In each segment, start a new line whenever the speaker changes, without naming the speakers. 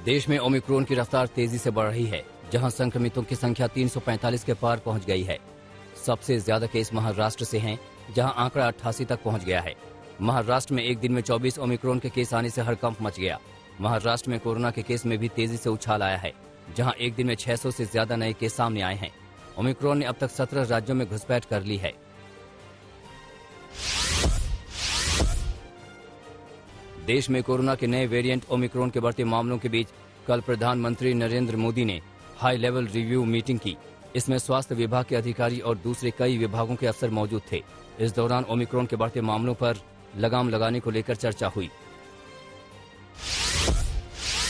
देश में ओमिक्रॉन की रफ्तार तेजी से बढ़ रही है, जहां संक्रमितों की संख्या 345 के पार पहुंच गई है। सबसे ज्यादा केस महाराष्ट्र से हैं, जहां आंकड़ा 88 तक पहुंच गया है। महाराष्ट्र में एक दिन में 24 ओमिक्रॉन के केस आने से हड़कंप मच गया। महाराष्ट्र में कोरोना के केस में भी तेजी से उछाल आया है, जहां एक दिन में 600 से ज्यादा नए केस सामने आए हैं। ओमिक्रॉन ने अब तक 17 राज्यों में घुसपैठ कर ली है। देश में कोरोना के नए वेरिएंट ओमिक्रॉन के बढ़ते मामलों के बीच कल प्रधानमंत्री नरेंद्र मोदी ने हाई लेवल रिव्यू मीटिंग की। इसमें स्वास्थ्य विभाग के अधिकारी और दूसरे कई विभागों के अफसर मौजूद थे। इस दौरान ओमिक्रॉन के बढ़ते मामलों पर लगाम लगाने को लेकर चर्चा हुई।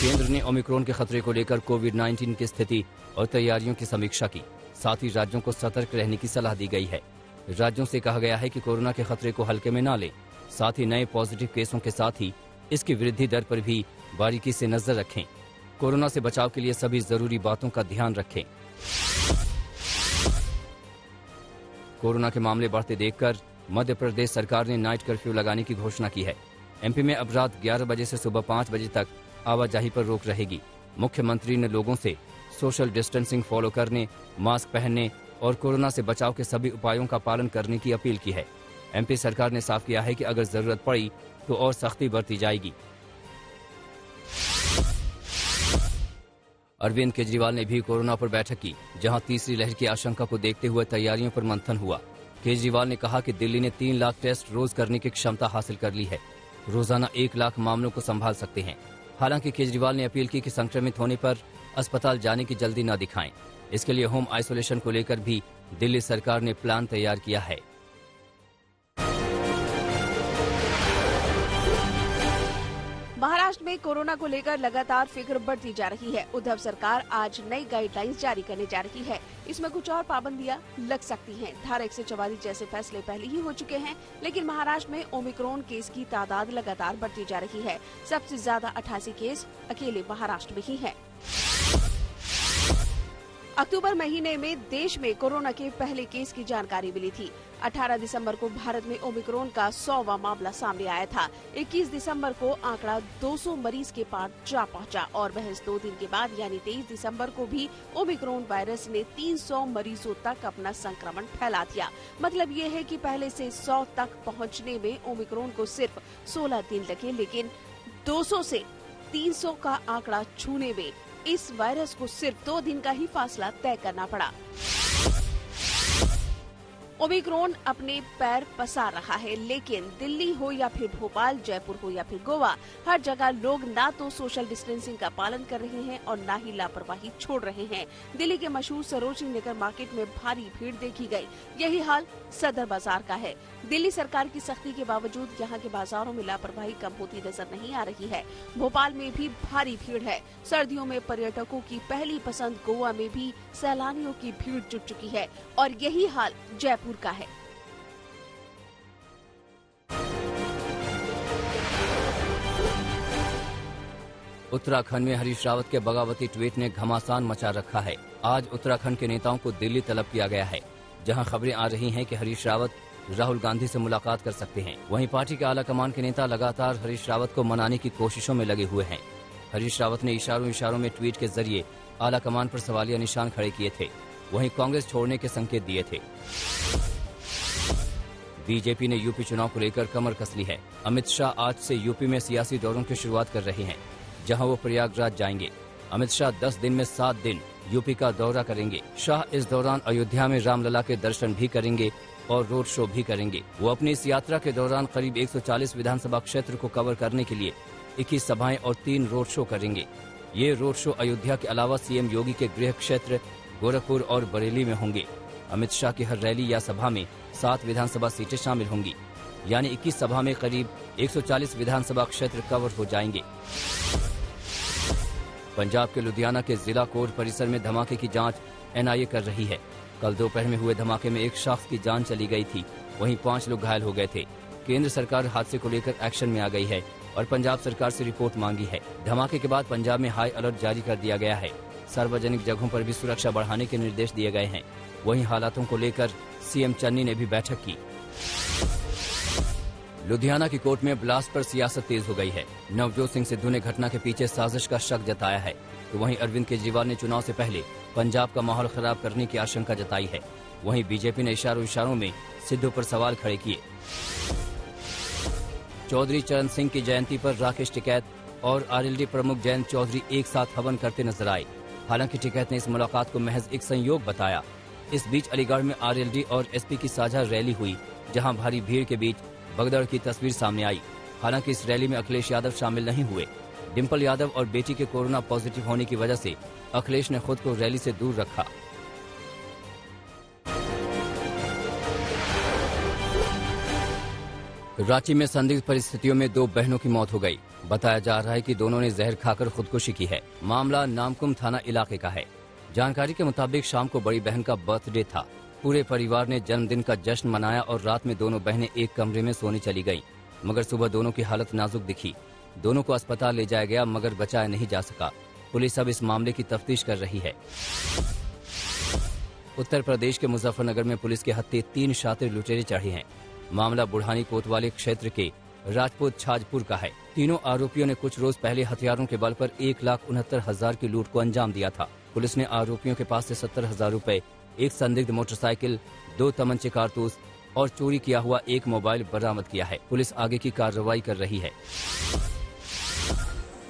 केंद्र ने ओमिक्रॉन के खतरे को लेकर कोविड-19 की स्थिति और तैयारियों की समीक्षा की। साथ ही राज्यों को सतर्क रहने की सलाह दी गई है। राज्यों से कहा गया है कि कोरोना के खतरे को हल्के में न लें। साथ ही नए पॉजिटिव केसों के साथ ही इसकी वृद्धि दर पर भी बारीकी से नजर रखें। कोरोना से बचाव के लिए सभी जरूरी बातों का ध्यान रखें। कोरोना के मामले बढ़ते देखकर मध्य प्रदेश सरकार ने नाइट कर्फ्यू लगाने की घोषणा की है। एमपी में अब रात 11 बजे से सुबह 5 बजे तक आवाजाही पर रोक रहेगी। मुख्यमंत्री ने लोगों से सोशल डिस्टेंसिंग फॉलो करने, मास्क पहनने और कोरोना से बचाव के सभी उपायों का पालन करने की अपील की है। एमपी सरकार ने साफ किया है कि अगर जरूरत पड़ी तो और सख्ती बरती जाएगी। अरविंद केजरीवाल ने भी कोरोना पर बैठक की, जहां तीसरी लहर की आशंका को देखते हुए तैयारियों पर मंथन हुआ। केजरीवाल ने कहा कि दिल्ली ने 3 लाख टेस्ट रोज करने की क्षमता हासिल कर ली है। रोजाना 1 लाख मामलों को संभाल सकते हैं। हालांकि केजरीवाल ने अपील की कि संक्रमित होने पर अस्पताल जाने की जल्दी न दिखाएं। इसके लिए होम आइसोलेशन को लेकर भी दिल्ली सरकार ने प्लान तैयार किया है।
महाराष्ट्र में कोरोना को लेकर लगातार फिक्र बढ़ती जा रही है। उद्धव सरकार आज नई गाइडलाइंस जारी करने जा रही है। इसमें कुछ और पाबंदियां लग सकती हैं। धारा 144 जैसे फैसले पहले ही हो चुके हैं, लेकिन महाराष्ट्र में ओमिक्रॉन केस की तादाद लगातार बढ़ती जा रही है। सबसे ज्यादा 88 केस अकेले महाराष्ट्र में ही है। अक्टूबर महीने में देश में कोरोना के पहले केस की जानकारी मिली थी। 18 दिसंबर को भारत में ओमिक्रॉन का 100वां मामला सामने आया था। 21 दिसंबर को आंकड़ा 200 मरीज के पार जा पहुंचा और महज 2 दिन के बाद यानी 23 दिसंबर को भी ओमिक्रॉन वायरस ने 300 मरीजों तक अपना संक्रमण फैला दिया। मतलब ये है कि पहले से 100 तक पहुंचने में ओमिक्रॉन को सिर्फ 16 दिन लगे, लेकिन 200 से 300 का आंकड़ा छूने में इस वायरस को सिर्फ 2 दिन का ही फासला तय करना पड़ा। ओमिक्रॉन अपने पैर पसार रहा है, लेकिन दिल्ली हो या फिर भोपाल, जयपुर हो या फिर गोवा, हर जगह लोग ना तो सोशल डिस्टेंसिंग का पालन कर रहे हैं और ना ही लापरवाही छोड़ रहे हैं। दिल्ली के मशहूर सरोजिनी नगर मार्केट में भारी भीड़ देखी गई। यही हाल सदर बाजार का है। दिल्ली सरकार की सख्ती के बावजूद यहाँ के बाजारों में लापरवाही कम होती नजर नहीं आ रही है। भोपाल में भी भारी भीड़ है। सर्दियों में पर्यटकों की पहली पसंद गोवा में भी सैलानियों की भीड़ जुट चुकी है और यही हाल जयपुर का है।
उत्तराखंड में हरीश रावत के बगावती ट्वीट ने घमासान मचा रखा है। आज उत्तराखंड के नेताओं को दिल्ली तलब किया गया है, जहां खबरें आ रही हैं कि हरीश रावत राहुल गांधी से मुलाकात कर सकते हैं। वहीं पार्टी के आला कमान के नेता लगातार हरीश रावत को मनाने की कोशिशों में लगे हुए हैं। हरीश रावत ने इशारों में ट्वीट के जरिए आला कमान पर सवालिया निशान खड़े किए थे। वहीं कांग्रेस छोड़ने के संकेत दिए थे। बीजेपी ने यूपी चुनाव को लेकर कमर कस ली है। अमित शाह आज से यूपी में सियासी दौरों की शुरुआत कर रहे हैं, जहां वो प्रयागराज जाएंगे। अमित शाह 10 दिन में 7 दिन यूपी का दौरा करेंगे। शाह इस दौरान अयोध्या में रामलला के दर्शन भी करेंगे और रोड शो भी करेंगे। वो अपनी इस यात्रा के दौरान करीब 140 विधानसभा क्षेत्र को कवर करने के लिए 21 सभाएं और 3 रोड शो करेंगे। ये रोड शो अयोध्या के अलावा सीएम योगी के गृह क्षेत्र गोरखपुर और बरेली में होंगे। अमित शाह की हर रैली या सभा में 7 विधानसभा सीटें शामिल होंगी, यानी 21 सभा में करीब 140 विधानसभा क्षेत्र कवर हो जाएंगे। पंजाब के लुधियाना के जिला कोर्ट परिसर में धमाके की जांच एनआईए कर रही है। कल दोपहर में हुए धमाके में एक शख्स की जान चली गई थी, वहीं 5 लोग घायल हो गए थे। केंद्र सरकार हादसे को लेकर एक्शन में आ गई है और पंजाब सरकार से रिपोर्ट मांगी है। धमाके के बाद पंजाब में हाई अलर्ट जारी कर दिया गया है। सार्वजनिक जगहों पर भी सुरक्षा बढ़ाने के निर्देश दिए गए हैं। वहीं हालातों को लेकर सीएम चन्नी ने भी बैठक की। लुधियाना की कोर्ट में ब्लास्ट पर सियासत तेज हो गई है। नवजोत सिंह सिद्धू ने घटना के पीछे साजिश का शक जताया है, तो वहीं अरविंद केजरीवाल ने चुनाव से पहले पंजाब का माहौल खराब करने की आशंका जताई है। वहीं बीजेपी ने इशारों में सिद्धू पर सवाल खड़े किए। चौधरी चरण सिंह की जयंती पर राकेश टिकैत और आरएलडी प्रमुख जयंत चौधरी एक साथ हवन करते नजर आए। हालांकि टिकैत ने इस मुलाकात को महज एक संयोग बताया। इस बीच अलीगढ़ में आरएलडी और एसपी की साझा रैली हुई, जहां भारी भीड़ के बीच भगदड़ की तस्वीर सामने आई। हालांकि इस रैली में अखिलेश यादव शामिल नहीं हुए। डिम्पल यादव और बेटी के कोरोना पॉजिटिव होने की वजह से अखिलेश ने खुद को रैली से दूर रखा। रांची में संदिग्ध परिस्थितियों में 2 बहनों की मौत हो गई। बताया जा रहा है कि दोनों ने जहर खाकर खुदकुशी की है। मामला नामकुम थाना इलाके का है। जानकारी के मुताबिक शाम को बड़ी बहन का बर्थडे था। पूरे परिवार ने जन्मदिन का जश्न मनाया और रात में दोनों बहनें एक कमरे में सोने चली गईं। मगर सुबह दोनों की हालत नाजुक दिखी। दोनों को अस्पताल ले जाया गया, मगर बचाया नहीं जा सका। पुलिस अब इस मामले की तफ्तीश कर रही है। उत्तर प्रदेश के मुजफ्फरनगर में पुलिस के हत्थे 3 शातिर लुटेरे चढ़े हैं। मामला बुढ़ानी कोतवाली क्षेत्र के राजपूत छाजपुर का है। तीनों आरोपियों ने कुछ रोज पहले हथियारों के बल पर 1,69,000 की लूट को अंजाम दिया था। पुलिस ने आरोपियों के पास से 70,000 रुपए, एक संदिग्ध मोटरसाइकिल, 2 तमंचे कारतूस और चोरी किया हुआ एक मोबाइल बरामद किया है। पुलिस आगे की कार्रवाई कर रही है।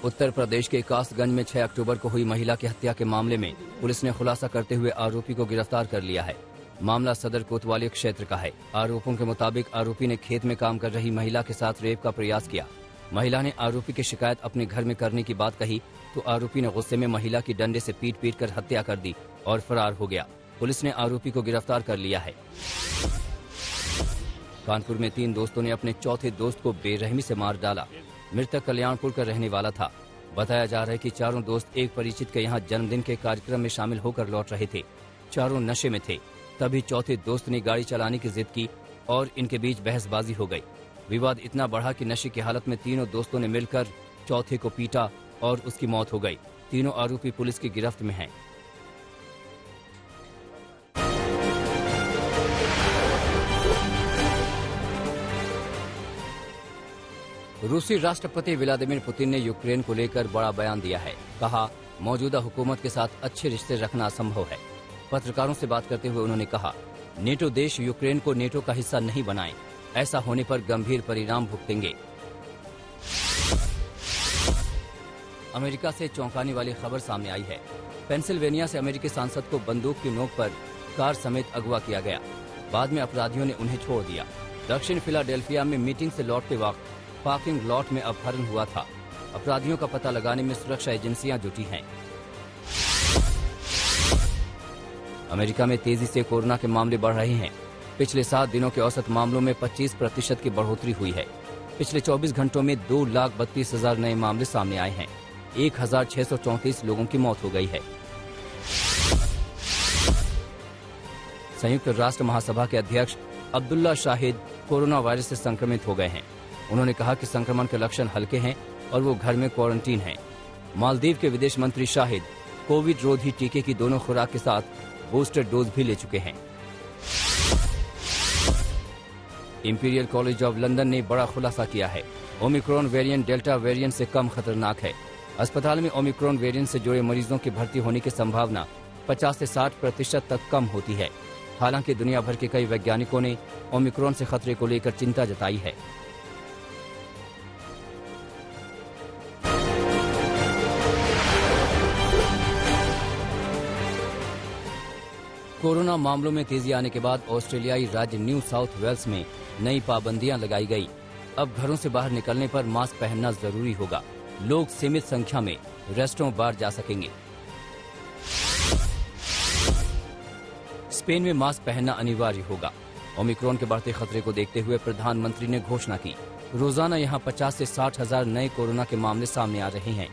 उत्तर प्रदेश के कासगंज में 6 अक्टूबर को हुई महिला की हत्या के मामले में पुलिस ने खुलासा करते हुए आरोपी को गिरफ्तार कर लिया है। मामला सदर कोतवाली क्षेत्र का है। आरोपों के मुताबिक आरोपी ने खेत में काम कर रही महिला के साथ रेप का प्रयास किया। महिला ने आरोपी की शिकायत अपने घर में करने की बात कही, तो आरोपी ने गुस्से में महिला की डंडे से पीट कर हत्या कर दी और फरार हो गया। पुलिस ने आरोपी को गिरफ्तार कर लिया है। कानपुर में 3 दोस्तों ने अपने चौथे दोस्त को बेरहमी से मार डाला। मृतक कल्याणपुर का रहने वाला था। बताया जा रहा है कि चारों दोस्त एक परिचित के यहाँ जन्मदिन के कार्यक्रम में शामिल होकर लौट रहे थे। चारों नशे में थे। तभी चौथे दोस्त ने गाड़ी चलाने की जिद की और इनके बीच बहसबाजी हो गई। विवाद इतना बढ़ा कि नशे की हालत में तीनों दोस्तों ने मिलकर चौथे को पीटा और उसकी मौत हो गई। तीनों आरोपी पुलिस की गिरफ्त में हैं। रूसी राष्ट्रपति व्लादिमीर पुतिन ने यूक्रेन को लेकर बड़ा बयान दिया है। कहा, मौजूदा हुकूमत के साथ अच्छे रिश्ते रखना असंभव है। पत्रकारों से बात करते हुए उन्होंने कहा, नेटो देश यूक्रेन को नेटो का हिस्सा नहीं बनाएं। ऐसा होने पर गंभीर परिणाम भुगतेंगे। अमेरिका से चौंकाने वाली खबर सामने आई है। पेंसिल्वेनिया से अमेरिकी सांसद को बंदूक की नोक पर कार समेत अगवा किया गया। बाद में अपराधियों ने उन्हें छोड़ दिया। दक्षिण फिलाडेल्फिया में मीटिंग से लौटते वक्त पार्किंग लॉट में अपहरण हुआ था। अपराधियों का पता लगाने में सुरक्षा एजेंसियां जुटी हैं। अमेरिका में तेजी से कोरोना के मामले बढ़ रहे हैं। पिछले 7 दिनों के औसत मामलों में 25% की बढ़ोतरी हुई है। पिछले 24 घंटों में 2,32,000 नए मामले सामने आए हैं। 1,634 लोगों की मौत हो गई है। संयुक्त राष्ट्र महासभा के अध्यक्ष अब्दुल्ला शाहिद कोरोना वायरस से संक्रमित हो गए हैं। उन्होंने कहा कि संक्रमण के लक्षण हल्के हैं और वो घर में क्वारंटीन हैं। मालदीव के विदेश मंत्री शाहिद कोविड रोधी टीके की दोनों खुराक के साथ बूस्टर डोज भी ले चुके हैं। इंपीरियल कॉलेज ऑफ लंदन ने बड़ा खुलासा किया है। ओमिक्रॉन वेरिएंट डेल्टा वेरिएंट से कम खतरनाक है। अस्पताल में ओमिक्रॉन वेरिएंट से जुड़े मरीजों की भर्ती होने की संभावना 50 से 60% तक कम होती है। हालांकि दुनिया भर के कई वैज्ञानिकों ने ओमिक्रॉन से खतरे को लेकर चिंता जताई है। कोरोना मामलों में तेजी आने के बाद ऑस्ट्रेलियाई राज्य न्यू साउथ वेल्स में नई पाबंदियां लगाई गई। अब घरों से बाहर निकलने पर मास्क पहनना जरूरी होगा। लोग सीमित संख्या में रेस्टोरेंट बार जा सकेंगे। स्पेन में मास्क पहनना अनिवार्य होगा। ओमिक्रॉन के बढ़ते खतरे को देखते हुए प्रधानमंत्री ने घोषणा की। रोजाना यहां 50 से 60 हजार नए कोरोना के मामले सामने आ रहे हैं।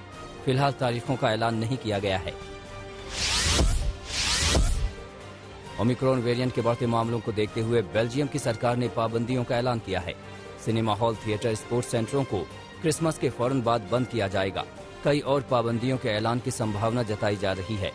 फिलहाल तारीखों का ऐलान नहीं किया गया है। ओमिक्रॉन वेरिएंट के बढ़ते मामलों को देखते हुए बेल्जियम की सरकार ने पाबंदियों का ऐलान किया है। सिनेमा हॉल, थिएटर, स्पोर्ट्स सेंटरों को क्रिसमस के फौरन बाद बंद किया जाएगा। कई और पाबंदियों के ऐलान की संभावना जताई जा रही है।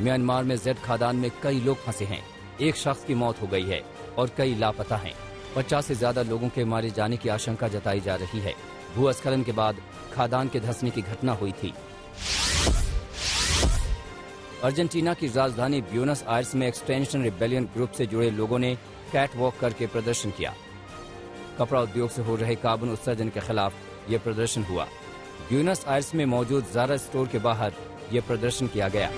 म्यांमार में जेड खदान में कई लोग फंसे हैं। एक शख्स की मौत हो गई है। और कई लापता हैं। 50 से ज्यादा लोगों के मारे जाने की आशंका जताई जा रही है। भूस्खलन के बाद खादान के धंसने की घटना हुई थी। अर्जेंटीना की राजधानी ब्यूनस आयर्स में एक्सटेंशन रिबेलियन ग्रुप से जुड़े लोगों ने कैट वॉक करके प्रदर्शन किया। कपड़ा उद्योग से हो रहे कार्बन उत्सर्जन के खिलाफ ये प्रदर्शन हुआ। ब्यूनस आयर्स में मौजूद ज़ारा स्टोर के बाहर ये प्रदर्शन किया गया।